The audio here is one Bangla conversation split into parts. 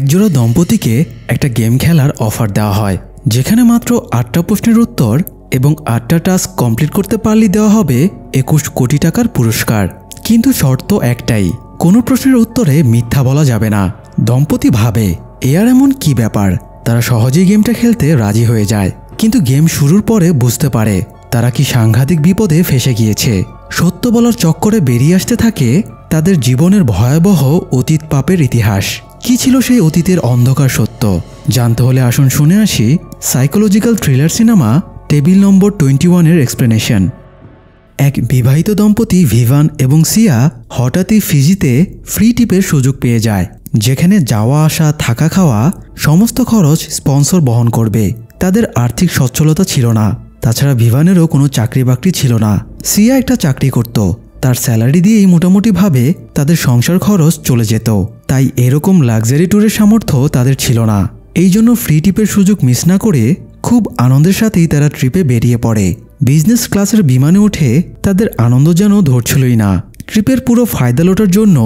একজোড়া দম্পতিকে একটা গেম খেলার অফার দেওয়া হয়, যেখানে মাত্র 8টা প্রশ্নের উত্তর এবং 8টা টাস্ক কমপ্লিট করতে পারলেই দেওয়া হবে 21 কোটি টাকার পুরস্কার। কিন্তু শর্ত একটাই, কোনো প্রশ্নের উত্তরে মিথ্যা বলা যাবে না। দম্পতি ভাবে আর এমন কি ব্যাপার, তারা সহজেই গেমটা খেলতে রাজি হয়ে যায়। কিন্তু গেম শুরুর পরে বুঝতে পারে তারা কি সাংঘাতিক বিপদে ফেসে গিয়েছে। সত্য বলার চক্করে বেরিয়ে আসতে থাকে তাদের জীবনের ভয়াবহ অতীত পাপের ইতিহাস। কি ছিল সেই অতীতের অন্ধকার সত্য জানতে হলে আসুন শুনে আসি সাইকোলজিক্যাল থ্রিলার সিনেমা টেবিল নম্বর 21-এর এক্সপ্লেনেশন। এক বিবাহিত দম্পতি ভিভান এবং সিয়া হঠাৎই ফিজিতে ফ্রি টিপের সুযোগ পেয়ে যায়, যেখানে যাওয়া আসা থাকা খাওয়া সমস্ত খরচ স্পন্সর বহন করবে। তাদের আর্থিক সচ্ছলতা ছিল না, তাছাড়া ভিভানেরও কোনো চাকরি বাকরি ছিল না। সিয়া একটা চাকরি করত, তার স্যালারি দিয়েই মোটামুটিভাবে তাদের সংসার খরচ চলে যেত। তাই এরকম লাক্সারি ট্যুরের সামর্থ্য তাদের ছিল না। এই জন্য ফ্রি টিপের সুযোগ মিস না করে খুব আনন্দের সাথেই তারা ট্রিপে বেরিয়ে পড়ে। বিজনেস ক্লাসের বিমানে উঠে তাদের আনন্দ যেন ধরছিলই না। ট্রিপের পুরো ফায়দা লোটার জন্য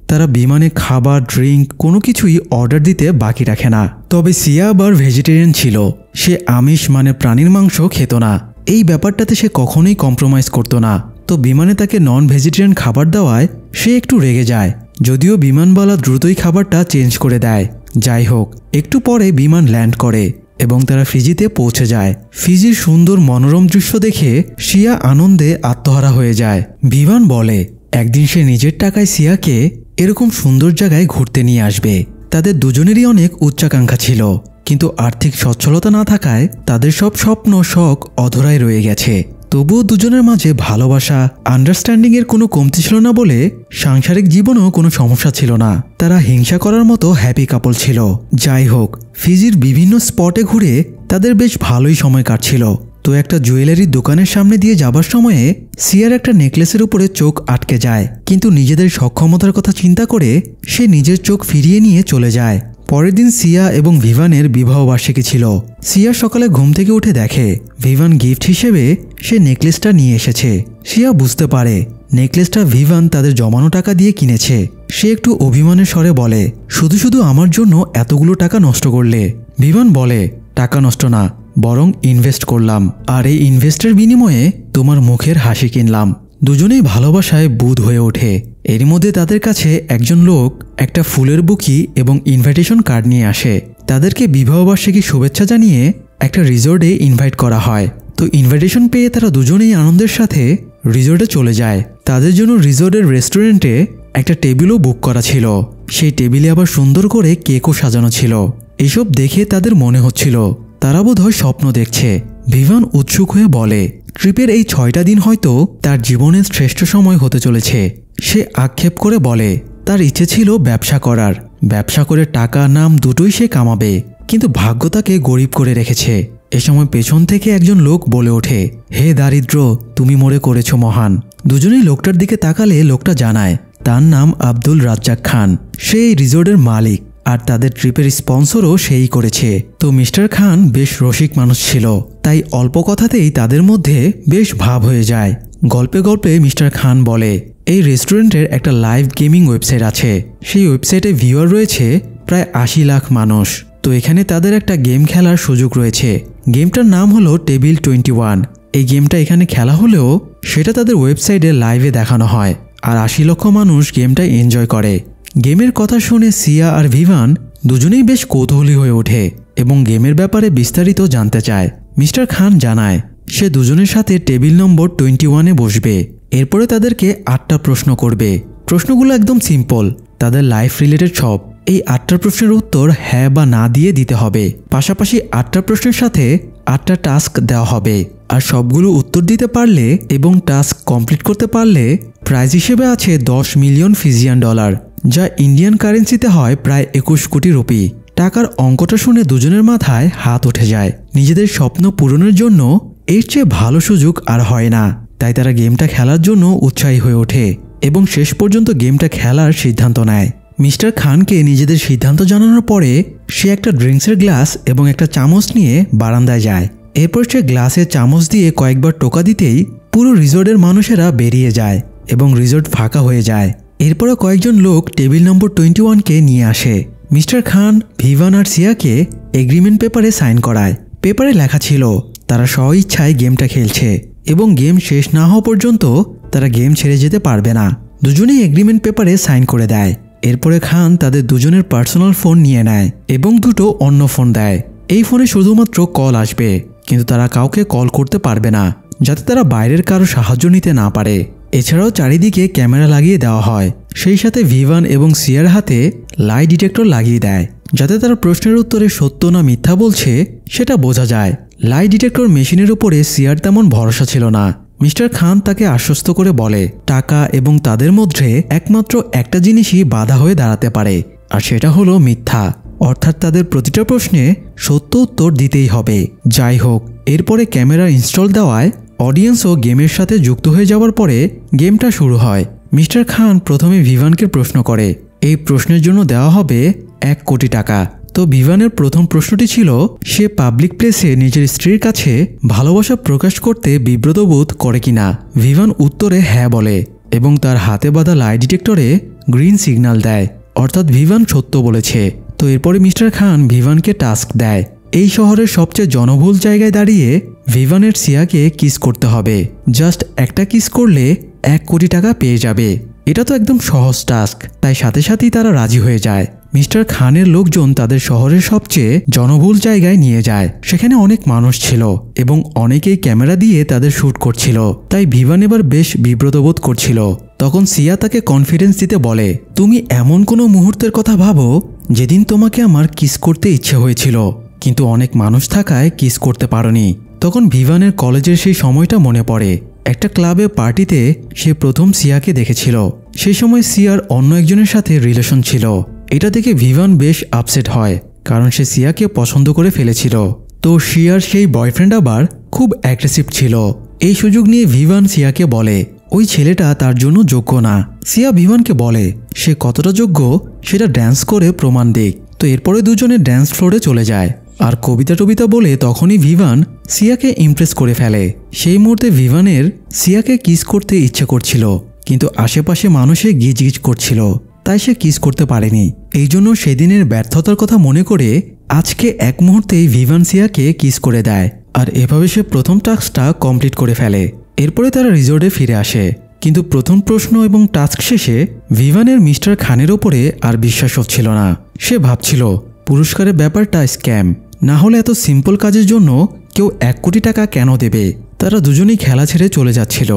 তারা বিমানে খাবার ড্রিঙ্ক কোনো কিছুই অর্ডার দিতে বাকি রাখে না। তবে সিয়া আবার ভেজিটেরিয়ান ছিল, সে আমিষ মানে প্রাণীর মাংস খেত না। এই ব্যাপারটাতে সে কখনোই কম্প্রোমাইজ করতো না। তো বিমানে তাকে নন ভেজিটেরিয়ান খাবার দেওয়ায় সে একটু রেগে যায়, যদিও বিমানবালা দ্রুতই খাবারটা চেঞ্জ করে দেয়। যাই হোক, একটু পরে বিমান ল্যান্ড করে এবং তারা ফিজিতে পৌঁছে যায়। ফিজির সুন্দর মনোরম দৃশ্য দেখে সিয়া আনন্দে আত্মহারা হয়ে যায়। ভিভান বলে একদিন সে নিজের টাকায় সিয়াকে এরকম সুন্দর জায়গায় ঘুরতে নিয়ে আসবে। তাদের দুজনেরই অনেক উচ্চাকাঙ্ক্ষা ছিল, কিন্তু আর্থিক সচ্ছলতা না থাকায় তাদের সব স্বপ্ন শখ অধরায় রয়ে গেছে। তবুও দুজনের মাঝে ভালোবাসা আন্ডারস্ট্যান্ডিং এর কোনো কমতি ছিল না বলে সাংসারিক জীবনেও কোনো সমস্যা ছিল না। তারা হিংসা করার মতো হ্যাপি কাপল ছিল। যাই হোক, ফিজির বিভিন্ন স্পটে ঘুরে তাদের বেশ ভালোই সময় কাটছিল। তো একটা জুয়েলারির দোকানের সামনে দিয়ে যাবার সময়ে সিয়ার একটা নেকলেসের উপরে চোখ আটকে যায়, কিন্তু নিজেদের সক্ষমতার কথা চিন্তা করে সে নিজের চোখ ফিরিয়ে নিয়ে চলে যায়। পরের দিন সিয়া এবং ভিভানের বিবাহবার্ষিকী ছিল। সিয়া সকালে ঘুম থেকে উঠে দেখে ভিভান গিফট হিসেবে সে নেকলেসটা নিয়ে এসেছে। সিয়া বুঝতে পারে নেকলেসটা ভিভান তাদের জমানো টাকা দিয়ে কিনেছে। সে একটু অভিমানের স্বরে বলে, শুধু শুধু আমার জন্য এতগুলো টাকা নষ্ট করলে। ভিভান বলে, টাকা নষ্ট না, বরং ইনভেস্ট করলাম, আর এই ইনভেস্টের বিনিময়ে তোমার মুখের হাসি কিনলাম। দুজনেই ভালোবাসায় বুঁদ হয়ে ওঠে। এর মধ্যে তাদের কাছে একজন লোক একটা ফুলের বুকি এবং ইনভাইটেশন কার্ড নিয়ে আসে। তাদেরকে বিবাহবার্ষিকী শুভেচ্ছা জানিয়ে একটা রিসোর্টে ইনভাইট করা হয়। তো ইনভাইটেশন পেয়ে তারা দুজনেই আনন্দের সাথে রিসোর্টে চলে যায়। তাদের জন্য রিসোর্টের রেস্টুরেন্টে একটা টেবিলও বুক করা ছিল। সেই টেবিলে আবার সুন্দর করে কেকও সাজানো ছিল। এসব দেখে তাদের মনে হচ্ছিল তারা বোধহয় স্বপ্ন দেখছে। ভিভান উৎসুক হয়ে বলে, ট্রিপের এই 6টা দিন হয়তো তার জীবনের শ্রেষ্ঠ সময় হতে চলেছে। সে আক্ষেপ করে বলে তার ইচ্ছে ছিল ব্যবসা করার, ব্যবসা করে টাকা নাম দুটোই সে কামাবে, কিন্তু ভাগ্য তাকে গরিব করে রেখেছে। এ সময় পেছন থেকে একজন লোক বলে ওঠে, হে দারিদ্র, তুমি মোরে করেছ মহান। দুজনেই লোকটার দিকে তাকালে লোকটা জানায় তার নাম আব্দুল রাজ্জাক খান। সে এই রিসোর্টের মালিক, আর তাদের ট্রিপের স্পন্সরও সেই করেছে। তো মিস্টার খান বেশ রসিক মানুষ ছিল, তাই অল্প কথাতেই তাদের মধ্যে বেশ ভাব হয়ে যায়। গল্পে গল্পে মিস্টার খান বলে, এই রেস্টুরেন্টের একটা লাইভ গেমিং ওয়েবসাইট আছে। সেই ওয়েবসাইটে ভিউয়ার রয়েছে প্রায় 80 লাখ মানুষ। তো এখানে তাদের একটা গেম খেলার সুযোগ রয়েছে। গেমটার নাম হলো টেবিল 21। এই গেমটা এখানে খেলা হলেও সেটা তাদের ওয়েবসাইটে লাইভে দেখানো হয়, আর 80 লক্ষ মানুষ গেমটা এনজয় করে। গেমের কথা শুনে সিয়া আর ভিভান দুজনেই বেশ কৌতূহলী হয়ে ওঠে এবং গেমের ব্যাপারে বিস্তারিত জানতে চায়। মিস্টার খান জানায় সে দুজনের সাথে টেবিল নম্বর 21-এ বসবে। এরপরে তাদেরকে 8টা প্রশ্ন করবে। প্রশ্নগুলো একদম সিম্পল, তাদের লাইফ রিলেটেড সব। এই 8টা প্রশ্নের উত্তর হ্যাঁ বা না দিয়ে দিতে হবে। পাশাপাশি 8টা প্রশ্নের সাথে 8টা টাস্ক দেওয়া হবে, আর সবগুলো উত্তর দিতে পারলে এবং টাস্ক কমপ্লিট করতে পারলে প্রাইজ হিসেবে আছে 10 মিলিয়ন ফিজিয়ান ডলার, যা ইন্ডিয়ান কারেন্সিতে হয় প্রায় 21 কোটি রুপি। টাকার অঙ্কটা শুনে দুজনের মাথায় হাত উঠে যায়। নিজেদের স্বপ্ন পূরণের জন্য এর চেয়ে ভালো সুযোগ আর হয় না। তাই তারা গেমটা খেলার জন্য উৎসাহী হয়ে ওঠে এবং শেষ পর্যন্ত গেমটা খেলার সিদ্ধান্ত নেয়। মিস্টার খানকে নিজেদের সিদ্ধান্ত জানানোর পরে সে একটা ড্রিঙ্কসের গ্লাস এবং একটা চামচ নিয়ে বারান্দায় যায়। এরপর সে গ্লাসে চামচ দিয়ে কয়েকবার টোকা দিতেই পুরো রিসোর্টের মানুষেরা বেরিয়ে যায় এবং রিসোর্ট ফাঁকা হয়ে যায়। এরপরে কয়েকজন লোক টেবিল নম্বর 21-কে নিয়ে আসে। মিস্টার খান ভিভান আর সিয়াকে এগ্রিমেন্ট পেপারে সাইন করায়। পেপারে লেখা ছিল তারা স্ব ইচ্ছায় গেমটা খেলছে এবং গেম শেষ না হওয়া পর্যন্ত তারা গেম ছেড়ে যেতে পারবে না। দুজনেই এগ্রিমেন্ট পেপারে সাইন করে দেয়। এরপরে খান তাদের দুজনের পার্সোনাল ফোন নিয়ে নেয় এবং দুটো অন্য ফোন দেয়। এই ফোনে শুধুমাত্র কল আসবে, কিন্তু তারা কাউকে কল করতে পারবে না, যাতে তারা বাইরের কারো সাহায্য নিতে না পারে। এছাড়াও চারিদিকে ক্যামেরা লাগিয়ে দেওয়া হয়। সেই সাথে ভিভান এবং সিয়ার হাতে লাই ডিটেক্টর লাগিয়ে দেয়, যাতে তারা প্রশ্নের উত্তরে সত্য না মিথ্যা বলছে সেটা বোঝা যায়। লাই ডিটেক্টর মেশিনের উপরে সিয়ার তেমন ভরসা ছিল না। মিস্টার খান তাকে আশ্বস্ত করে বলে টাকা এবং তাদের মধ্যে একমাত্র একটা জিনিসই বাধা হয়ে দাঁড়াতে পারে, আর সেটা হলো মিথ্যা, অর্থাৎ তাদের প্রতিটা প্রশ্নে সত্য উত্তর দিতেই হবে। যাই হোক, এরপরে ক্যামেরা ইনস্টল দেওয়ায় অডিয়েন্সও গেমের সাথে যুক্ত হয়ে যাওয়ার পরে গেমটা শুরু হয়। মিস্টার খান প্রথমে ভিভানকে প্রশ্ন করে। এই প্রশ্নের জন্য দেওয়া হবে 1 কোটি টাকা। তো ভিভানের প্রথম প্রশ্নটি ছিল সে পাবলিক প্লেসে নিজের স্ত্রীর কাছে ভালোবাসা প্রকাশ করতে বিব্রত বোধ করে কিনা। ভিভান উত্তরে হ্যাঁ বলে এবং তার হাতে বাঁধা লাই ডিটেক্টরে গ্রিন সিগন্যাল দেয়, অর্থাৎ ভিভান সত্য বলেছে। তো এরপরে মিস্টার খান ভিভানকে টাস্ক দেয় এই শহরের সবচেয়ে জনবহুল জায়গায় দাঁড়িয়ে ভিভানের সিয়াকে কিস করতে হবে। জাস্ট একটা কিস করলে 1 কোটি টাকা পেয়ে যাবে। এটা তো একদম সহজ টাস্ক, তাই সাথে সাথেই তারা রাজি হয়ে যায়। মিস্টার খানের লোকজন তাদের শহরের সবচেয়ে জনবহুল জায়গায় নিয়ে যায়। সেখানে অনেক মানুষ ছিল এবং অনেকেই ক্যামেরা দিয়ে তাদের শ্যুট করছিল, তাই ভিভান এবার বেশ বিব্রত বোধ করছিল। তখন সিয়া তাকে কনফিডেন্স দিতে বলে, তুমি এমন কোনো মুহূর্তের কথা ভাবো যেদিন তোমাকে আমার কিস করতে ইচ্ছে হয়েছিল, কিন্তু অনেক মানুষ থাকায় কিস করতে পারোনি। তখন ভিভানের কলেজের সেই সময়টা মনে পড়ে। একটা ক্লাবে পার্টিতে সে প্রথম সিয়াকে দেখেছিল। সেই সময় সিয়ার অন্য একজনের সাথে রিলেশন ছিল। এটা দেখে ভিভান বেশ আপসেট হয়, কারণ সে সিয়াকে পছন্দ করে ফেলেছিল। তো সিয়ার সেই বয়ফ্রেন্ড আবার খুব অ্যাগ্রেসিভ ছিল। এই সুযোগ নিয়ে ভিভান সিয়াকে বলে ওই ছেলেটা তার জন্য যোগ্য না। সিয়া ভিভানকে বলে সে কতটা যোগ্য সেটা ড্যান্স করে প্রমাণ দিক। তো এরপরে দুজনে ড্যান্স ফ্লোরে চলে যায় আর কবিতা বলে তখনই ভিভান সিয়াকে ইমপ্রেস করে ফেলে। সেই মুহূর্তে ভিভানের সিয়াকে কিস করতে ইচ্ছে করছিল, কিন্তু আশেপাশে মানুষে গিজগিজ করছিল, তাই সে কিস করতে পারেনি। এই জন্য সেদিনের ব্যর্থতার কথা মনে করে আজকে এক মুহূর্তেই ভিভান সিয়াকে কিস করে দেয়, আর এভাবে সে প্রথম টাস্কটা কমপ্লিট করে ফেলে। এরপরে তারা রিসোর্টে ফিরে আসে, কিন্তু প্রথম প্রশ্ন এবং টাস্ক শেষে ভিভানের মিস্টার খানের ওপরে আর বিশ্বাস হচ্ছিল না। সে ভাবছিল পুরস্কারের ব্যাপারটা স্ক্যাম, না হলে এত সিম্পল কাজের জন্য কেউ 1 কোটি টাকা কেন দেবে। তারা দুজনেই খেলা ছেড়ে চলে যাচ্ছিল।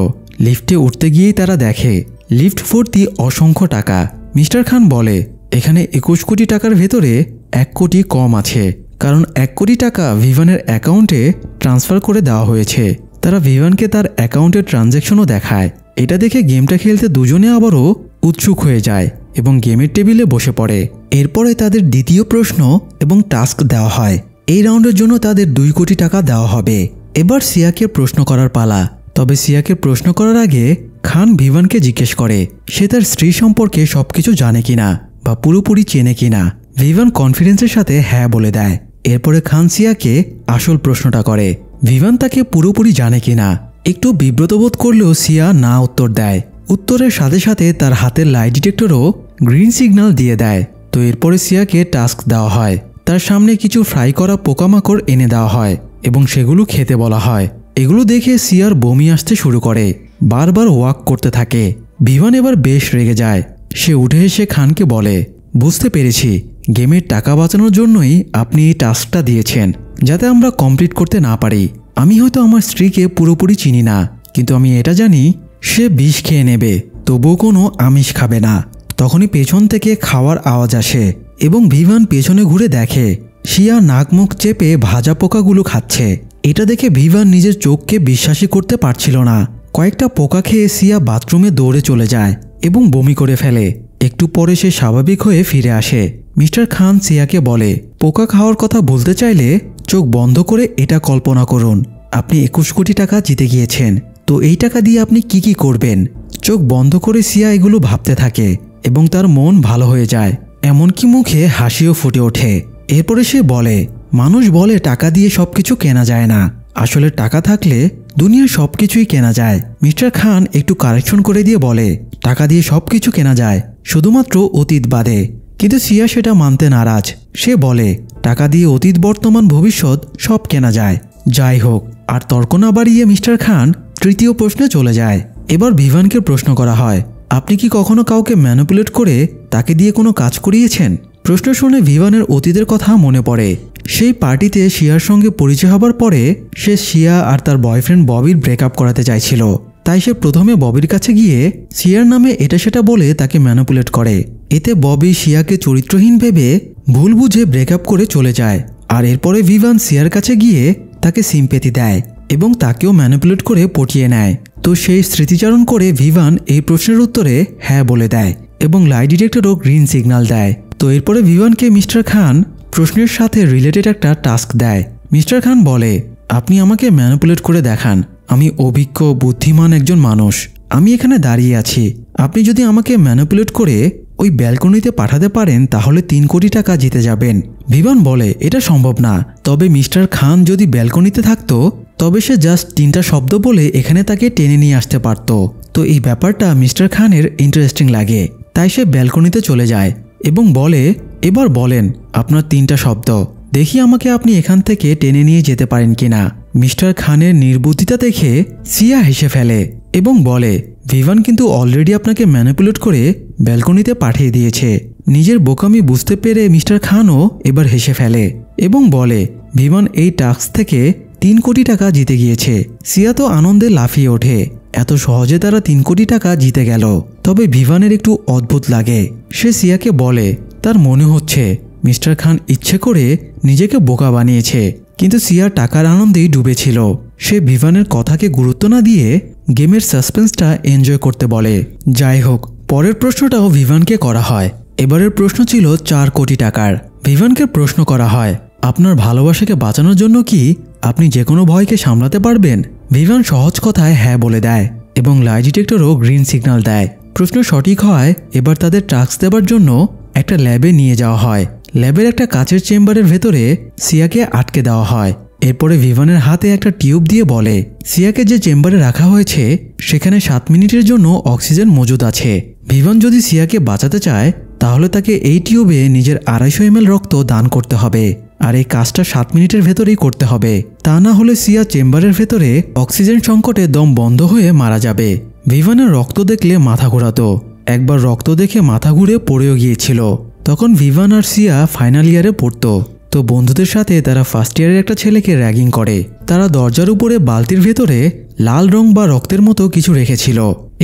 লিফটে উঠতে গিয়েই তারা দেখে লিফট ভর্তি অসংখ্য টাকা। মিস্টার খান বলে এখানে 21 কোটি টাকার ভেতরে 1 কোটি কম আছে, কারণ 1 কোটি টাকা ভিভানের অ্যাকাউন্টে ট্রান্সফার করে দেওয়া হয়েছে। তারা ভিভানকে তার অ্যাকাউন্টের ট্রানজ্যাকশনও দেখায়। এটা দেখে গেমটা খেলতে দুজনে আবারও উৎসুক হয়ে যায় এবং গেমের টেবিলে বসে পড়ে। এরপরে তাদের দ্বিতীয় প্রশ্ন এবং টাস্ক দেওয়া হয়। এই রাউন্ডের জন্য তাদের 2 কোটি টাকা দেওয়া হবে। এবার সিয়াকে প্রশ্ন করার পালা। তবে সিয়াকে প্রশ্ন করার আগে খান ভিভানকে জিজ্ঞেস করে সে তার স্ত্রী সম্পর্কে সবকিছু জানে কিনা বা পুরোপুরি চেনে কিনা। ভিভান কনফিডেন্সের সাথে হ্যাঁ বলে দেয়। এরপরে খান সিয়াকে আসল প্রশ্নটা করে ভিভান তাকে পুরোপুরি জানে কিনা। একটু বিব্রত বোধ করলেও সিয়া না উত্তর দেয়। উত্তরের সাথে সাথে তার হাতের লাই ডিটেক্টরও গ্রিন সিগন্যাল দিয়ে দেয়। তো এরপরে সিয়াকে টাস্ক দেওয়া হয়। তার সামনে কিছু ফ্রাই করা পোকামাকড় এনে দেওয়া হয় এবং সেগুলো খেতে বলা হয়। এগুলো দেখে সিয়ার বমি আসতে শুরু করে, বারবার ওয়াক করতে থাকে। ভিভান এবার বেশ রেগে যায়। সে উঠে এসে খানকে বলে বুঝতে পেরেছি, গেমের টাকা বাঁচানোর জন্যই আপনি এই টাস্কটা দিয়েছেন, যাতে আমরা কমপ্লিট করতে না পারি। আমি হয়তো আমার স্ত্রীকে পুরোপুরি চিনি না, কিন্তু আমি এটা জানি সে বিষ খেয়ে নেবে, তবুও কোনো আমিষ খাবে না। তখনই পেছন থেকে খাওয়ার আওয়াজ আসে এবং ভিভান পেছনে ঘুরে দেখে সিয়া নাক মুখ চেপে ভাজা পোকাগুলো খাচ্ছে। এটা দেখে ভিভান নিজের চোখকে বিশ্বাসই করতে পারছিল না। কয়েকটা পোকা খেয়ে সিয়া বাথরুমে দৌড়ে চলে যায় এবং বমি করে ফেলে। একটু পরে সে স্বাভাবিক হয়ে ফিরে আসে। মিস্টার খান সিয়াকে বলে পোকা খাওয়ার কথা বলতে চাইলে চোখ বন্ধ করে এটা কল্পনা করুন, আপনি 21 কোটি টাকা জিতে গিয়েছেন। তো এই টাকা দিয়ে আপনি কি কি করবেন? চোখ বন্ধ করে সিয়া এগুলো ভাবতে থাকে এবং তার মন ভালো হয়ে যায়, এমনকি মুখে হাসিও ফুটে ওঠে। এরপরে সে বলে মানুষ বলে টাকা দিয়ে সবকিছু কেনা যায় না, আসলে টাকা থাকলে দুনিয়ার সবকিছুই কেনা যায়। মিস্টার খান একটু কারেকশন করে দিয়ে বলে টাকা দিয়ে সবকিছু কেনা যায়, শুধুমাত্র অতীত বাদে। কিন্তু সিয়া সেটা মানতে নারাজ। সে বলে টাকা দিয়ে অতীত বর্তমান ভবিষ্যৎ সব কেনা যায়। যাই হোক, আর তর্ক না বাড়িয়ে মিস্টার খান তৃতীয় প্রশ্নে চলে যায়। এবার ভিভানকে প্রশ্ন করা হয়, আপনি কি কখনো কাউকে ম্যানিপুলেট করে তাকে দিয়ে কোনো কাজ করিয়েছেন? প্রশ্ন শুনে ভিভানের অতীতের কথা মনে পড়ে। সেই পার্টিতে শিয়ার সঙ্গে পরিচয় হবার পরে সে শিয়া আর তার বয়ফ্রেন্ড ববির ব্রেকআপ করাতে চাইছিল। তাই সে প্রথমে ববির কাছে গিয়ে শিয়ার নামে এটা সেটা বলে তাকে ম্যানিপুলেট করে। এতে ববি শিয়াকে চরিত্রহীন ভেবে ভুল বুঝে ব্রেকআপ করে চলে যায়। আর এরপরে ভিভান শিয়ার কাছে গিয়ে তাকে সিম্পেথি দেয় এবং তাকেও ম্যানিপুলেট করে পটিয়ে নেয়। তো সেই স্মৃতিচারণ করে ভিভান এই প্রশ্নের উত্তরে হ্যাঁ বলে দেয় এবং লাই ডিটেক্টরও গ্রিন সিগন্যাল দেয়। তো এরপরে ভিভানকে মিস্টার খান প্রশ্নের সাথে রিলেটেড একটা টাস্ক দেয়। মিস্টার খান বলে, আপনি আমাকে ম্যানিপুলেট করে দেখান। আমি অভিজ্ঞ বুদ্ধিমান একজন মানুষ, আমি এখানে দাঁড়িয়ে আছি। আপনি যদি আমাকে ম্যানিপুলেট করে ওই ব্যালকনিতে পাঠাতে পারেন তাহলে 3 কোটি টাকা জিতে যাবেন। ভিভান বলে এটা সম্ভব না, তবে মিস্টার খান যদি ব্যালকনিতে থাকতো তবে সে জাস্ট 3টা শব্দ বলে এখানে তাকে টেনে নিয়ে আসতে পারত। তো এই ব্যাপারটা মিস্টার খানের ইন্টারেস্টিং লাগে, তাই সে ব্যালকনিতে চলে যায় এবং বলে, এবার বলেন আপনার 3টা শব্দ, দেখি আমাকে আপনি এখান থেকে টেনে নিয়ে যেতে পারেন কিনা। মিস্টার খানের নির্বুদ্ধিতা দেখে সিয়া হেসে ফেলে এবং বলে, ভিভান কিন্তু অলরেডি আপনাকে ম্যানিপুলেট করে ব্যালকনিতে পাঠিয়ে দিয়েছে। নিজের বোকামি বুঝতে পেরে মিস্টার খানও এবার হেসে ফেলে এবং বলে, ভিভান এই টাস্ক থেকে 3 কোটি টাকা জিতে গিয়েছে। সিয়া তো আনন্দে লাফিয়ে ওঠে, এত সহজে তারা 3 কোটি টাকা জিতে গেল। তবে ভিভানের একটু অদ্ভুত লাগে। সে সিয়াকে বলে তার মনে হচ্ছে মিস্টার খান ইচ্ছে করে নিজেকে বোকা বানিয়েছে, কিন্তু সিয়া টাকার আনন্দেই ডুবেছিল। সে ভিভানের কথাকে গুরুত্ব না দিয়ে গেমের সাসপেন্সটা এনজয় করতে বলে। যাই হোক, পরের প্রশ্নটাও ভিভানকে করা হয়। এবারের প্রশ্ন ছিল 4 কোটি টাকার। ভিভানকে প্রশ্ন করা হয়, আপনার ভালোবাসাকে বাঁচানোর জন্য কি আপনি যে কোনো ভয়কে সামলাতে পারবেন? ভিভান সহজ কথায় হ্যাঁ বলে দেয় এবং লাই ডিটেক্টরও গ্রিন সিগন্যাল দেয়। প্রশ্ন সঠিক হয়। এবার তাদের টাস্ক দেবার জন্য একটা ল্যাবে নিয়ে যাওয়া হয়। ল্যাবের একটা কাচের চেম্বারের ভেতরে সিয়াকে আটকে দেওয়া হয়। এরপরে ভিভানের হাতে একটা টিউব দিয়ে বলে, সিয়াকে যে চেম্বারে রাখা হয়েছে সেখানে 7 মিনিটের জন্য অক্সিজেন মজুদ আছে। ভিভান যদি সিয়াকে বাঁচাতে চায় তাহলে তাকে এই টিউবে নিজের 250 ml রক্ত দান করতে হবে। আর এই কাজটা 7 মিনিটের ভেতরেই করতে হবে, তা না হলে সিয়া চেম্বারের ভেতরে অক্সিজেন সংকটে দম বন্ধ হয়ে মারা যাবে। ভিভানের রক্ত দেখলে মাথা ঘোরাতো। একবার রক্ত দেখে মাথা ঘুরে পড়েও গিয়েছিল। তখন ভিভান আর সিয়া ফাইনাল ইয়ারে পড়তো। তো বন্ধুদের সাথে তারা ফার্স্ট ইয়ারের একটা ছেলেকে র্যাগিং করে। তারা দরজার উপরে বালতির ভেতরে লাল রং বা রক্তের মতো কিছু রেখেছিল।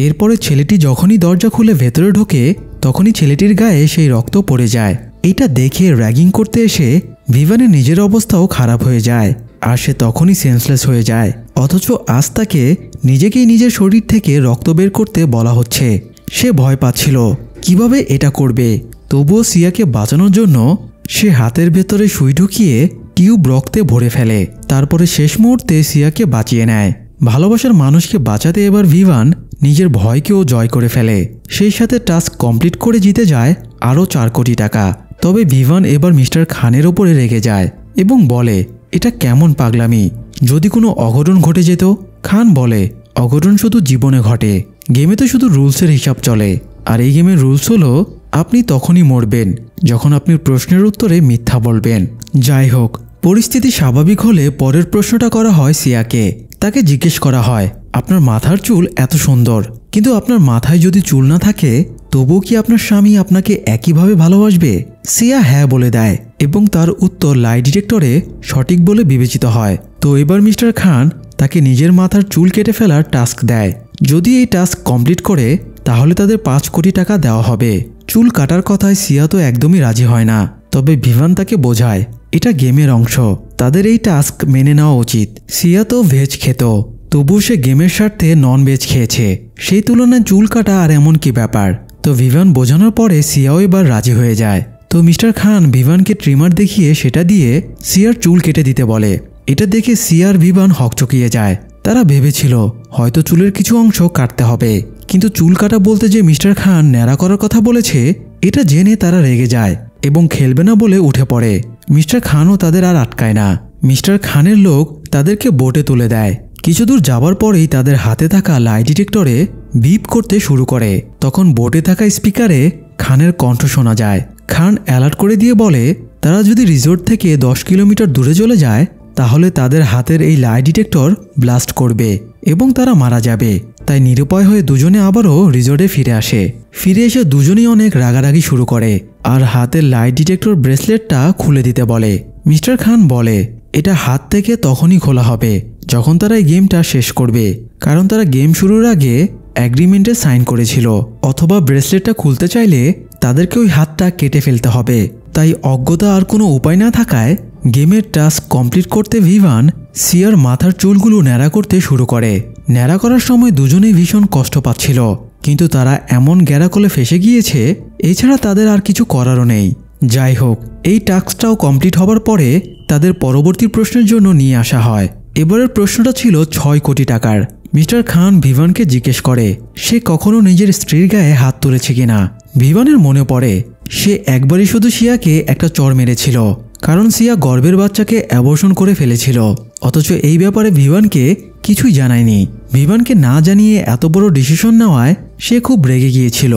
এরপরে ছেলেটি যখনই দরজা খুলে ভেতরে ঢোকে তখনই ছেলেটির গায়ে সেই রক্ত পড়ে যায়। এটা দেখে র্যাগিং করতে এসে ভিভানের নিজের অবস্থাও খারাপ হয়ে যায় আর সে তখনই সেন্সলেস হয়ে যায়। অথচ আজ তাকে নিজেকেই নিজের শরীর থেকে রক্ত বের করতে বলা হচ্ছে। সে ভয় পাচ্ছিল কিভাবে এটা করবে। তবুও সিয়াকে বাঁচানোর জন্য সে হাতের ভেতরে সুই ঢুকিয়ে টিউব রক্তে ভরে ফেলে। তারপরে শেষ মুহূর্তে সিয়াকে বাঁচিয়ে নেয়। ভালোবাসার মানুষকে বাঁচাতে এবার ভিভান নিজের ভয়কেও জয় করে ফেলে। সেই সাথে টাস্ক কমপ্লিট করে জিতে যায় আরও 4 কোটি টাকা। তবে ভিভান এবার মিস্টার খানের ওপরে রেগে যায় এবং বলে, এটা কেমন পাগলামি, যদি কোনো অঘটন ঘটে যেত। খান বলে, অঘটন শুধু জীবনে ঘটে, গেমে তো শুধু রুলসের হিসাব চলে। আর এই গেমের রুলস হলো আপনি তখনই মরবেন যখন আপনি প্রশ্নের উত্তরে মিথ্যা বলবেন। যাই হোক, পরিস্থিতি স্বাভাবিক হলে পরের প্রশ্নটা করা হয় সিয়াকে। তাকে জিজ্ঞেস করা হয়, আপনার মাথার চুল এত সুন্দর, কিন্তু আপনার মাথায় যদি চুল না থাকে তবুও কি আপনার স্বামী আপনাকে একইভাবে ভালোবাসবে? সিয়া হ্যাঁ বলে দেয় এবং তার উত্তর লাই ডিটেক্টরে সঠিক বলে বিবেচিত হয়। তো এবার মিস্টার খান তাকে নিজের মাথার চুল কেটে ফেলার টাস্ক দেয়। যদি এই টাস্ক কমপ্লিট করে তাহলে তাদের 5 কোটি টাকা দেওয়া হবে। চুল কাটার কথায় সিয়া তো একদমই রাজি হয় না। তবে ভিভান তাকে বোঝায় এটা গেমের অংশ, তাদের এই টাস্ক মেনে নেওয়া উচিত। সিয়া তো ভেজ খেত, তবু সে গেমের স্বার্থে নন ভেজ খেয়েছে, সেই তুলনায় চুল কাটা আর এমন কি ব্যাপার। তো ভিভান বোঝানোর পরে সিয়াও এবার রাজি হয়ে যায়। তো মিস্টার খান ভিভানকে ট্রিমার দেখিয়ে সেটা দিয়ে সিয়ার চুল কেটে দিতে বলে। এটা দেখে সিয়ার ভিভান হকচকিয়ে যায়। তারা ভেবেছিল হয়তো চুলের কিছু অংশ কাটতে হবে, কিন্তু চুল কাটা বলতে যে মিস্টার খান ন্যাড়া করার কথা বলেছে এটা জেনে তারা রেগে যায় এবং খেলবে না বলে উঠে পড়ে। মিস্টার খানও তাদের আর আটকায় না। মিস্টার খানের লোক তাদেরকে বোটে তুলে দেয়। কিছু দূর যাবার পরেই তাদের হাতে থাকা লাই ডিটেক্টরে বিপ করতে শুরু করে। তখন বোটে থাকা স্পিকারে খানের কণ্ঠ শোনা যায়। খান অ্যালার্ট করে দিয়ে বলে তারা যদি রিসোর্ট থেকে 10 কিলোমিটার দূরে চলে যায় তাহলে তাদের হাতের এই লাই ডিটেক্টর ব্লাস্ট করবে এবং তারা মারা যাবে। তাই নিরুপায় হয়ে দুজনে আবারও রিসোর্টে ফিরে আসে। ফিরে এসে দুজনেই অনেক রাগারাগি শুরু করে আর হাতের লাই ডিটেক্টর ব্রেসলেটটা খুলে দিতে বলে। মিস্টার খান বলে এটা হাত থেকে তখনই খোলা হবে যখন তারা এই গেমটা শেষ করবে, কারণ তারা গেম শুরুর আগে অ্যাগ্রিমেন্টে সাইন করেছিল, অথবা ব্রেসলেটটা খুলতে চাইলে তাদেরকে ওই হাতটা কেটে ফেলতে হবে। তাই অজ্ঞতা আর কোনো উপায় না থাকায় গেমের টাস্ক কমপ্লিট করতে ভিভান সিয়ার মাথার চুলগুলো ন্যাড়া করতে শুরু করে। ন্যাড়া করার সময় দুজনেই ভীষণ কষ্ট পাচ্ছিল, কিন্তু তারা এমন গ্যারাকলে ফেসে গিয়েছে এছাড়া তাদের আর কিছু করারও নেই। যাই হোক, এই টাস্কটাও কমপ্লিট হবার পরে তাদের পরবর্তী প্রশ্নের জন্য নিয়ে আসা হয়। এবারের প্রশ্নটা ছিল 6 কোটি টাকার। মিস্টার খান ভিভানকে জিজ্ঞেস করে সে কখনো নিজের স্ত্রীর গায়ে হাত তুলেছে কিনা। ভিভানের মনে পড়ে সে একবারই শুধু সিয়াকে একটা চড় মেরেছিল, কারণ সিয়া গর্ভের বাচ্চাকে অ্যাবর্শন করে ফেলেছিল। অথচ এই ব্যাপারে ভিভানকে কিছুই জানায়নি। ভিভানকে না জানিয়ে এত বড় ডিসিশন নেওয়ায় সে খুব রেগে গিয়েছিল,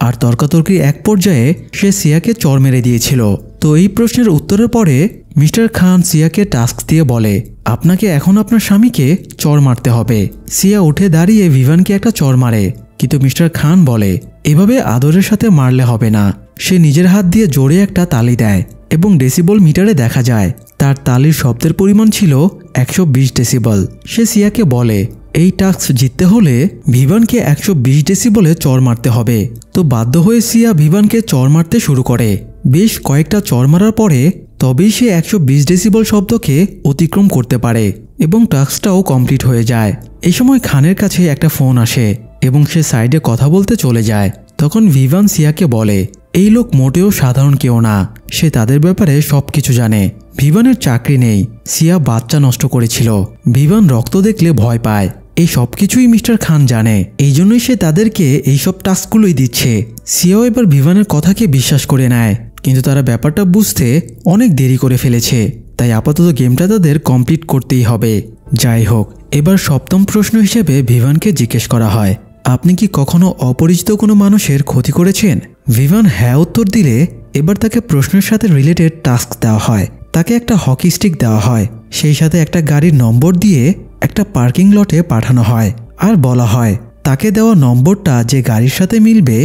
আর তর্কাতর্কির এক পর্যায়ে সে সিয়াকে চড় মেরে দিয়েছিল। তো এই প্রশ্নের উত্তরের পরে মিস্টার খান সিয়াকে টাস্ক দিয়ে বলে আপনাকে এখন আপনার স্বামীকে চড় মারতে হবে। সিয়া উঠে দাঁড়িয়ে ভিভানকে একটা চড় মারে, কিন্তু মিস্টার খান বলে এভাবে আদরের সাথে মারলে হবে না। সে নিজের হাত দিয়ে জোরে একটা তালি দেয় এবং ডেসিবল মিটারে দেখা যায় তার তালির শব্দের পরিমাণ ছিল 120 ডেসিবল। সে সিয়াকে বলে এই টাস্ক জিততে হলে ভিভানকে 120 ডেসিবলে চড় মারতে হবে। তো বাধ্য হয়ে সিয়া ভিভানকে চড় মারতে শুরু করে। বেশ কয়েকটা চড় মারার পরে তবেই সে 120 ডেসিবল শব্দকে অতিক্রম করতে পারে এবং টাস্কটাও কমপ্লিট হয়ে যায়। এই সময় খানের কাছে একটা ফোন আসে এবং সে সাইডে কথা বলতে চলে যায়। তখন ভিভান সিয়াকে বলে এই লোক মোটেও সাধারণ কেউ না, সে তাদের ব্যাপারে সবকিছু জানে। ভিভানের চাকরি নেই, সিয়া বাচ্চা নষ্ট করেছিল, ভিভান রক্ত দেখলে ভয় পায়, এই সবকিছুই মিস্টার খান জানে। এই জন্যই সে তাদেরকে এইসব টাস্কগুলোই দিচ্ছে। সিয়াও এবার ভিভানের কথাকে বিশ্বাস করে নেয়, কিন্তু তারা ব্যাপারটা বুঝতে অনেক দেরি করে ফেলেছে। তাই আপাতত গেমটা তাদের কমপ্লিট করতেই হবে। যাই হোক, এবার সপ্তম প্রশ্ন হিসেবে ভিভানকে জিজ্ঞেস করা হয় আপনি কি কখনো অপরিচিত কোনো মানুষের ক্ষতি করেছেন। ভিভান হ্যাঁ উত্তর দিলে এবার তাকে প্রশ্নের সাথে রিলেটেড টাস্ক দেওয়া হয়। তাকে একটা হকি স্টিক দেওয়া হয়, সেই সাথে একটা গাড়ির নম্বর দিয়ে একটা পার্কিং লটে পাঠানো হয়, আর বলা হয় তাকে দেওয়া নম্বরটা যে গাড়ির সাথে মিলবে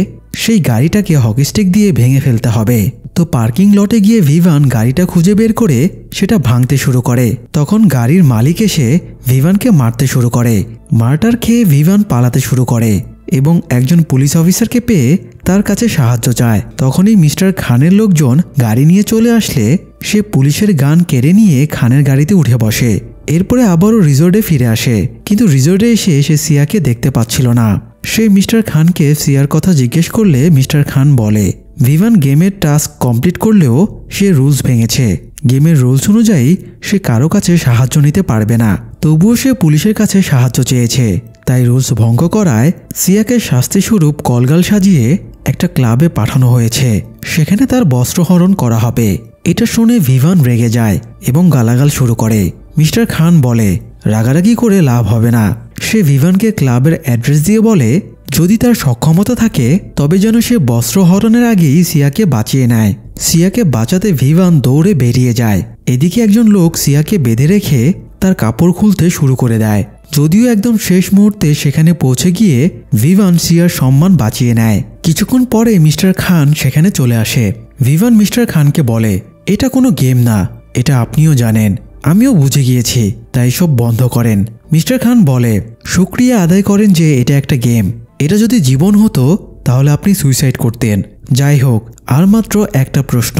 সেই গাড়িটাকে হকি স্টিক দিয়ে ভেঙে ফেলতে হবে। তো পার্কিং লটে গিয়ে ভিভান গাড়িটা খুঁজে বের করে সেটা ভাঙতে শুরু করে। তখন গাড়ির মালিক এসে ভিভানকে মারতে শুরু করে। মার্টার খেয়ে ভিভান পালাতে শুরু করে এবং একজন পুলিশ অফিসারকে পেয়ে তার কাছে সাহায্য চায়। তখনই মিস্টার খানের লোকজন গাড়ি নিয়ে চলে আসলে সে পুলিশের গান কেড়ে নিয়ে খানের গাড়িতে উঠে বসে। এরপরে আবারও রিসোর্টে ফিরে আসে, কিন্তু রিসোর্টে এসে সে সিয়াকে দেখতে পাচ্ছিল না। সে মিস্টার খানকে সিয়ার কথা জিজ্ঞেস করলে মিস্টার খান বলে ভিভান গেমের টাস্ক কমপ্লিট করলেও সে রুলস ভেঙেছে। গেমের রুলস অনুযায়ী সে কারো কাছে সাহায্য নিতে পারবে না, তবুও সে পুলিশের কাছে সাহায্য চেয়েছে। তাই রুলস ভঙ্গ করায় সিয়াকে শাস্তিস্বরূপ কলগাল সাজিয়ে একটা ক্লাবে পাঠানো হয়েছে, সেখানে তার বস্ত্রহরণ করা হবে। এটা শুনে ভিভান রেগে যায় এবং গালাগাল শুরু করে। মিস্টার খান বলে রাগারাগি করে লাভ হবে না। সে ভিভানকে ক্লাবের অ্যাড্রেস দিয়ে বলে যদি তার সক্ষমতা থাকে তবে যেন সে বস্ত্রহরণের আগেই সিয়াকে বাঁচিয়ে নেয়। সিয়াকে বাঁচাতে ভিভান দৌড়ে বেরিয়ে যায়। এদিকে একজন লোক সিয়াকে বেঁধে রেখে তার কাপড় খুলতে শুরু করে দেয়। যদিও একদম শেষ মুহূর্তে সেখানে পৌঁছে গিয়ে ভিভান সিয়ার সম্মান বাঁচিয়ে নেয়। কিছুক্ষণ পরে মিস্টার খান সেখানে চলে আসে। ভিভান মিস্টার খানকে বলে এটা কোনো গেম না, এটা আপনিও জানেন, আমিও বুঝে গিয়েছি, তাই সব বন্ধ করেন। মিস্টার খান বলে শুকরিয়া আদায় করেন যে এটা একটা গেম, এটা যদি জীবন হতো তাহলে আপনি সুইসাইড করতেন। যাই হোক, আর মাত্র একটা প্রশ্ন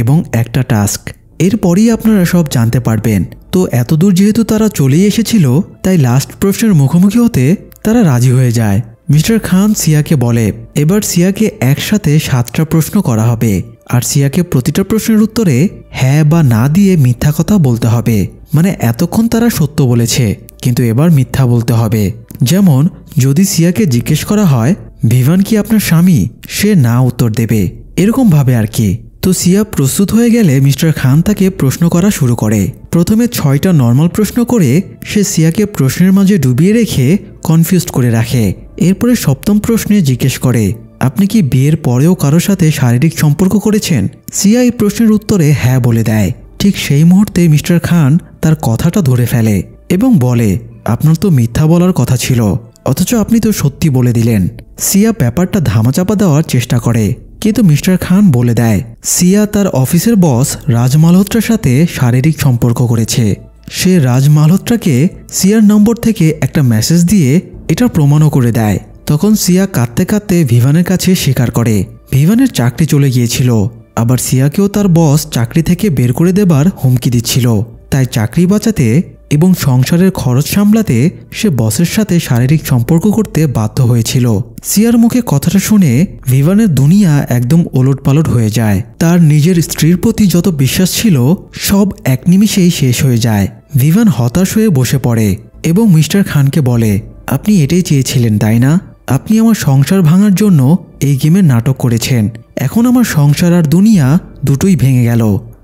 এবং একটা টাস্ক, এরপরই আপনারা সব জানতে পারবেন। তো এতদূর যেহেতু তারা চলেই এসেছিল তাই লাস্ট প্রশ্নের মুখোমুখি হতে তারা রাজি হয়ে যায়। মিস্টার খান সিয়াকে বলে এবার সিয়াকে একসাথে 7টা প্রশ্ন করা হবে, আর সিয়াকে প্রতিটা প্রশ্নের উত্তরে হ্যাঁ বা না দিয়ে মিথ্যা কথা বলতে হবে। মানে এতক্ষণ তারা সত্য বলেছে, কিন্তু এবার মিথ্যা বলতে হবে। যেমন যদি সিয়াকে জিজ্ঞেস করা হয় ভিভান কি আপনার স্বামী, সে না উত্তর দেবে, এরকম ভাবে আর কি। তো সিয়া প্রস্তুত হয়ে গেলে মিস্টার খান তাকে প্রশ্ন করা শুরু করে। প্রথমে 6টা নর্মাল প্রশ্ন করে সে সিয়াকে প্রশ্নের মাঝে ডুবিয়ে রেখে কনফিউজড করে রাখে। এরপরে 7ম প্রশ্নে জিজ্ঞেস করে আপনি কি বিয়ের পরেও কারোর সাথে শারীরিক সম্পর্ক করেছেন? সিয়া এই প্রশ্নের উত্তরে হ্যাঁ বলে দেয়। ঠিক সেই মুহূর্তে মিস্টার খান তার কথাটা ধরে ফেলে এবং বলে, আপনার তো মিথ্যা বলার কথা ছিল, অথচ আপনি তো সত্যি বলে দিলেন। সিয়া ব্যাপারটা ধামাচাপা দেওয়ার চেষ্টা করে, কিন্তু মিস্টার খান বলে দেয় সিয়া তার অফিসের বস রাজ মালহোত্রার সাথে শারীরিক সম্পর্ক করেছে। সে রাজ মালহোত্রাকে সিয়ার নম্বর থেকে একটা মেসেজ দিয়ে এটা প্রমাণও করে দেয়। তখন সিয়া কাঁদতে কাঁদতে ভিভানের কাছে স্বীকার করে ভিভানের চাকরি চলে গিয়েছিল, আবার সিয়াকেও তার বস চাকরি থেকে বের করে দেবার হুমকি দিচ্ছিল। তাই চাকরি বাঁচাতে এবং সংসারের খরচ সামলাতে সে বসের সাথে শারীরিক সম্পর্ক করতে বাধ্য হয়েছিল। সিয়ার মুখে কথাটা শুনে ভিভানের দুনিয়া একদম ওলটপালট হয়ে যায়। তার নিজের স্ত্রীর প্রতি যত বিশ্বাস ছিল সব এক নিমিষেই শেষ হয়ে যায়। ভিভান হতাশ হয়ে বসে পড়ে এবং মিস্টার খানকে বলে, আপনি এটাই চেয়েছিলেন তাই না? আপনি আমার সংসার ভাঙার জন্য এই গেমের নাটক করেছেন। এখন আমার সংসার আর দুনিয়া দুটোই ভেঙে গেল।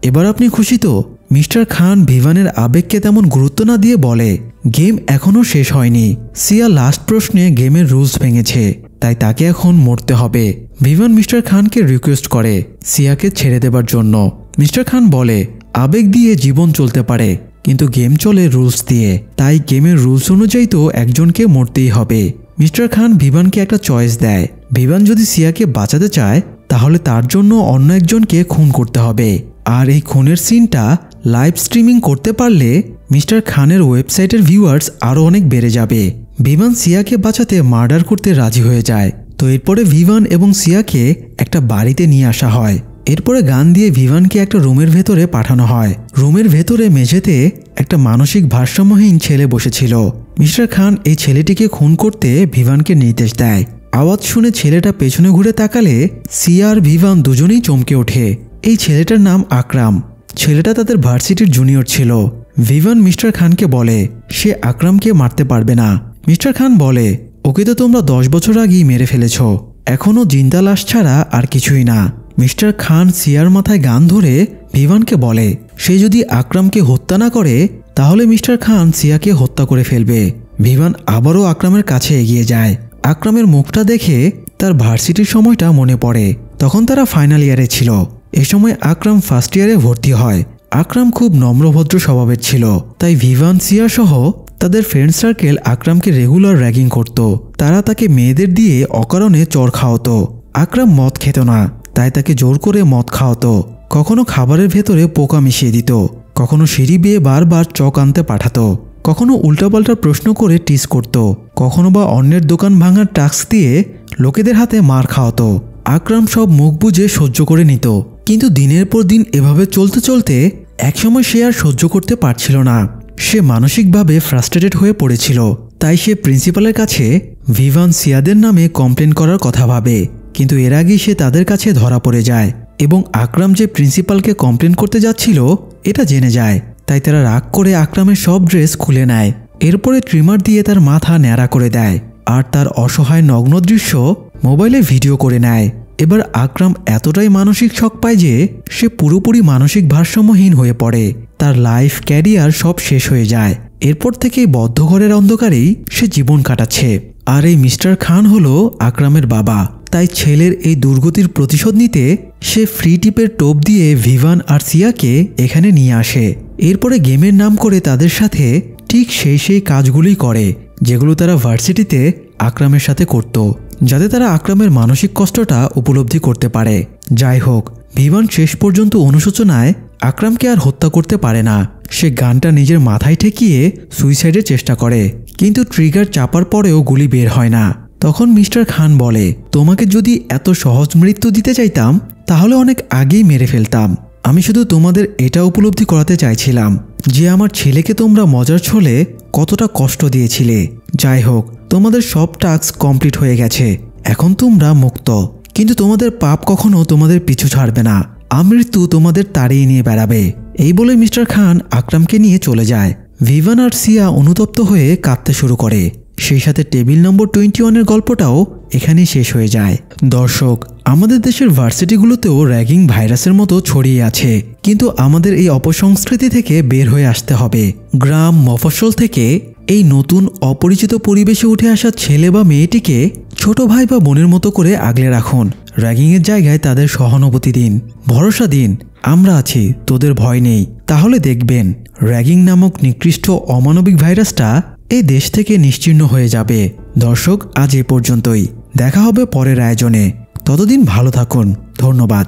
এবার আপনি খুশি তো? মিস্টার খান ভিভানের আবেগকে তেমন গুরুত্ব না দিয়ে বলে, গেম এখনও শেষ হয়নি। সিয়া লাস্ট প্রশ্নে গেমের রুলস ভেঙেছে, তাই তাকে এখন মরতে হবে। ভিভান মিস্টার খানকে রিকোয়েস্ট করে সিয়াকে ছেড়ে দেবার জন্য। মিস্টার খান বলে, আবেগ দিয়ে জীবন চলতে পারে, কিন্তু গেম চলে রুলস দিয়ে, তাই গেমের রুলস অনুযায়ী তো একজনকে মরতেই হবে। মিস্টার খান ভিভানকে একটা চয়েস দেয়। ভিভান যদি সিয়াকে বাঁচাতে চায় তাহলে তার জন্য অন্য একজনকে খুন করতে হবে, আর এই খুনের সিনটা লাইভ স্ট্রিমিং করতে পারলে মিস্টার খানের ওয়েবসাইটের ভিউয়ার্স আরও অনেক বেড়ে যাবে। ভিভান সিয়াকে বাঁচাতে মার্ডার করতে রাজি হয়ে যায়। তো এরপরে ভিভান এবং সিয়াকে একটা বাড়িতে নিয়ে আসা হয়। এরপরে গান দিয়ে ভিভানকে একটা রুমের ভেতরে পাঠানো হয়। রুমের ভেতরে মেঝেতে একটা মানসিক ভারসাম্যহীন ছেলে বসেছিল। মিস্টার খান এই ছেলেটিকে খুন করতে ভিভানকে নির্দেশ দেয়। আওয়াজ শুনে ছেলেটা পেছনে ঘুরে তাকালে সিয়া আর ভিভান দুজনেই চমকে ওঠে। এই ছেলেটার নাম আকরাম। ছেলেটা তাদের ভার্সিটির জুনিয়র ছিল। ভিভান মিস্টার খানকে বলে সে আকরামকে মারতে পারবে না। মিস্টার খান বলে, ওকে তো তোমরা 10 বছর আগেই মেরে ফেলেছ, এখনও জিন্দা লাশ ছাড়া আর কিছুই না। মিস্টার খান সিয়ার মাথায় গান ধরে ভিভানকে বলে সে যদি আকরামকে হত্যা না করে তাহলে মিস্টার খান সিয়াকে হত্যা করে ফেলবে। ভিভান আবারও আকরামের কাছে এগিয়ে যায়। আকরামের মুখটা দেখে তার ভার্সিটির সময়টা মনে পড়ে। তখন তারা ফাইনাল ইয়ারে ছিল। এ সময় আকরাম ফার্স্ট ইয়ারে ভর্তি হয়। আকরাম খুব নম্রভদ্র স্বভাবের ছিল, তাই ভিভান সিয়া সহ তাদের ফ্রেন্ড সার্কেল আকরামকে রেগুলার র্যাগিং করত। তারা তাকে মেয়েদের দিয়ে অকারণে চর খাওয়াতো। আকরাম মদ খেত না, তাই তাকে জোর করে মদ খাওয়াতো। কখনো খাবারের ভেতরে পোকা মিশিয়ে দিত, কখনো সিঁড়ি বেয়ে বারবার চক আনতে পাঠাতো, কখনো উল্টাপাল্টা প্রশ্ন করে টিস করত, কখনো বা অন্যের দোকান ভাঙার টাস্ক দিয়ে লোকেদের হাতে মার খাওয়াতো। আকরাম সব মুখ বুজে সহ্য করে নিত, কিন্তু দিনের পর দিন এভাবে চলতে চলতে একসময় সে আর সহ্য করতে পারছিল না। সে মানসিকভাবে ফ্রাস্ট্রেটেড হয়ে পড়েছিল। তাই সে প্রিন্সিপালের কাছে ভিভান সিয়াদের নামে কমপ্লেন করার কথা ভাবে, কিন্তু এর আগেই সে তাদের কাছে ধরা পড়ে যায় এবং আকরাম যে প্রিন্সিপালকে কমপ্লেন করতে যাচ্ছিল এটা জেনে যায়। তাই তারা রাগ করে আকরামের সব ড্রেস খুলে নেয়। এরপরে ট্রিমার দিয়ে তার মাথা ন্যাড়া করে দেয় আর তার অসহায় নগ্ন দৃশ্য মোবাইলে ভিডিও করে নেয়। এবার আকরাম এতটাই মানসিক শক পায় যে সে পুরোপুরি মানসিক ভারসাম্যহীন হয়ে পড়ে। তার লাইফ ক্যারিয়ার সব শেষ হয়ে যায়। এরপর থেকে বদ্ধ ঘরের অন্ধকারেই সে জীবন কাটাচ্ছে। আর এই মিস্টার খান হলো আকরামের বাবা। তাই ছেলের এই দুর্গতির প্রতিশোধ নিতে সে ফ্রি টিপের টোপ দিয়ে ভিভান আর সিয়াকে এখানে নিয়ে আসে। এরপরে গেমের নাম করে তাদের সাথে ঠিক সেই কাজগুলোই করে যেগুলো তারা ভার্সিটিতে আকরামের সাথে করত, যাতে তারা আকরামের মানসিক কষ্টটা উপলব্ধি করতে পারে। যাই হোক, ভিভান শেষ পর্যন্ত অনুশোচনায় আকরামকে আর হত্যা করতে পারে না। সে গানটা নিজের মাথায় ঠেকিয়ে সুইসাইডের চেষ্টা করে, কিন্তু ট্রিগার চাপার পরেও গুলি বের হয় না। তখন মিস্টার খান বলে, তোমাকে যদি এত সহজ মৃত্যু দিতে চাইতাম তাহলে অনেক আগেই মেরে ফেলতাম। আমি শুধু তোমাদের এটা উপলব্ধি করাতে চাইছিলাম যে আমার ছেলেকে তোমরা মজার ছলে কতটা কষ্ট দিয়েছিলে। যাই হোক, তোমাদের সব টাস্ক কমপ্লিট হয়ে গেছে, এখন তোমরা মুক্ত। কিন্তু তোমাদের পাপ কখনো তোমাদের পিছু ছাড়বে না। আমৃত্যু তোমাদের তাড়িয়ে নিয়ে বেড়াবে। এই বলে মিস্টার খান আকরামকে নিয়ে চলে যায়। ভিভান আর সিয়া অনুতপ্ত হয়ে কাঁদতে শুরু করে। সেই সাথে টেবিল নম্বর 21-এর গল্পটাও এখানেই শেষ হয়ে যায়। দর্শক, আমাদের দেশের ভার্সিটিগুলোতেও র্যাগিং ভাইরাসের মতো ছড়িয়ে আছে, কিন্তু আমাদের এই অপসংস্কৃতি থেকে বের হয়ে আসতে হবে। গ্রাম মফস্বল থেকে এই নতুন অপরিচিত পরিবেশে উঠে আসা ছেলে বা মেয়েটিকে ছোট ভাই বা বোনের মতো করে আগলে রাখুন। র্যাগিংয়ের জায়গায় তাদের সহানুভূতি দিন, ভরসা দিন, আমরা আছি, তোদের ভয় নেই। তাহলে দেখবেন র্যাগিং নামক নিকৃষ্ট অমানবিক ভাইরাসটা এই দেশ থেকে নিশ্চিহ্ন হয়ে যাবে। দর্শক, আজ এ পর্যন্তই। দেখা হবে পরের আয়োজনে। ততদিন ভালো থাকুন। ধন্যবাদ।